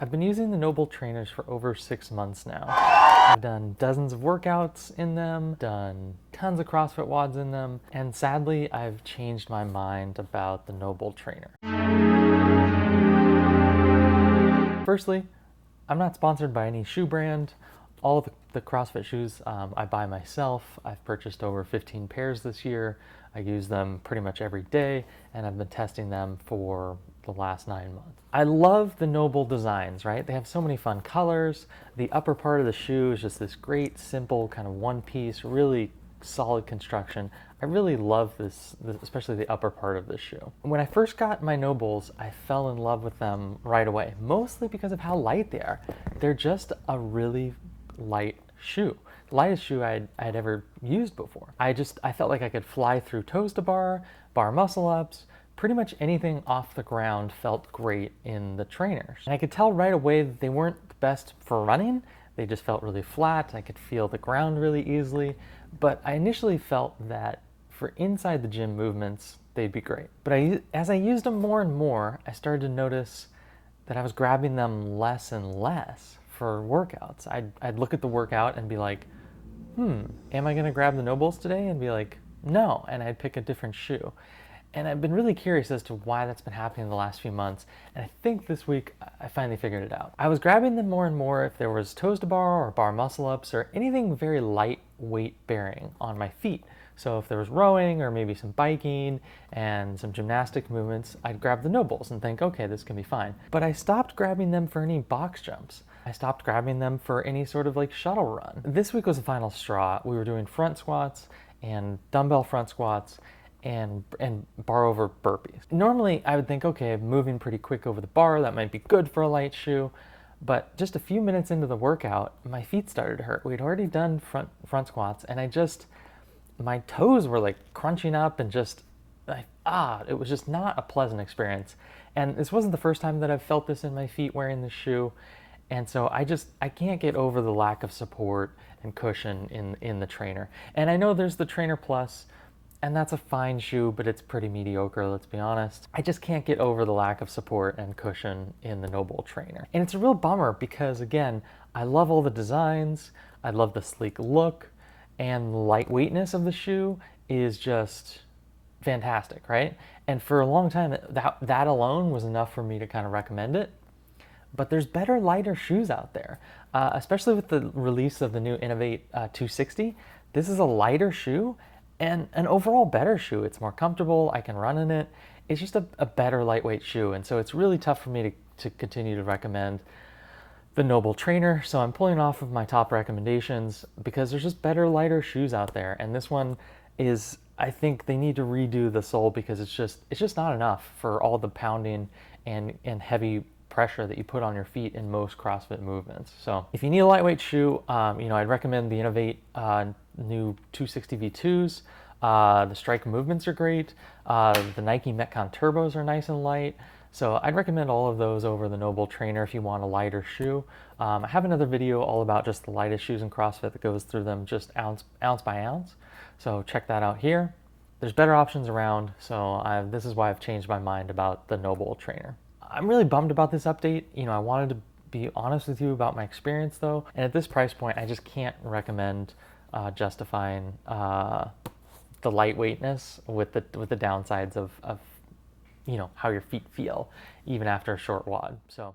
I've been using the NOBULL trainers for over 6 months now. I've done dozens of workouts in them, done tons of CrossFit WODs in them, and sadly, I've changed my mind about the NOBULL trainer. Firstly, I'm not sponsored by any shoe brand. All of the CrossFit shoes I buy myself. I've purchased over 15 pairs this year. I use them pretty much every day, and I've been testing them for the last 9 months. I love the NOBULL designs, right? They have so many fun colors. The upper part of the shoe is just this great, simple, kind of one piece, really solid construction. I really love this, especially the upper part of this shoe. When I first got my NOBULLs, I fell in love with them right away, mostly because of how light they are. They're just a really light shoe. The lightest shoe I'd ever used before. I felt like I could fly through toes to bar muscle ups, pretty much anything off the ground felt great in the trainers. And I could tell right away that they weren't the best for running. They just felt really flat. I could feel the ground really easily. But I initially felt that for inside the gym movements, they'd be great. But as I used them more and more, I started to notice that I was grabbing them less and less for workouts. I'd look at the workout and be like, am I gonna grab the NOBULLs today? And be like, no, and I'd pick a different shoe. And I've been really curious as to why that's been happening in the last few months, and I think this week I finally figured it out. I was grabbing them more and more if there was toes to bar or bar muscle ups or anything very light weight bearing on my feet. So if there was rowing or maybe some biking and some gymnastic movements, I'd grab the NOBULLs and think, okay, this can be fine. But I stopped grabbing them for any box jumps. I stopped grabbing them for any sort of like shuttle run. This week was the final straw. We were doing front squats and dumbbell front squats and bar over burpees. Normally I would think, okay, moving pretty quick over the bar, that might be good for a light shoe. But just a few minutes into the workout, my feet started to hurt. We'd already done front squats, and my toes were like crunching up and it was just not a pleasant experience. And this wasn't the first time that I've felt this in my feet wearing the shoe. And so I can't get over the lack of support and cushion in the trainer. And I know there's the Trainer Plus, and that's a fine shoe, but it's pretty mediocre, let's be honest. I just can't get over the lack of support and cushion in the NOBULL trainer. And it's a real bummer because, again, I love all the designs, I love the sleek look, and the lightweightness of the shoe is just fantastic, right? And for a long time, that alone was enough for me to kind of recommend it. But there's better, lighter shoes out there, especially with the release of the new Innovate 260. This is a lighter shoe and an overall better shoe. It's more comfortable, I can run in it. It's just a better lightweight shoe, and so it's really tough for me to continue to recommend the NOBULL trainer. So I'm pulling off of my top recommendations because there's just better, lighter shoes out there. And this one is, I think they need to redo the sole because it's just not enough for all the pounding and heavy pressure that you put on your feet in most CrossFit movements. So if you need a lightweight shoe, I'd recommend the Innovate new 260 V2s. The Strike movements are great. The Nike Metcon Turbos are nice and light. So I'd recommend all of those over the NOBULL trainer if you want a lighter shoe. I have another video all about just the lightest shoes in CrossFit that goes through them just ounce by ounce. So check that out here. There's better options around, so this is why I've changed my mind about the NOBULL trainer. I'm really bummed about this update. I wanted to be honest with you about my experience though, and at this price point, I just can't recommend justifying the lightweightness with the downsides of how your feet feel even after a short WOD. So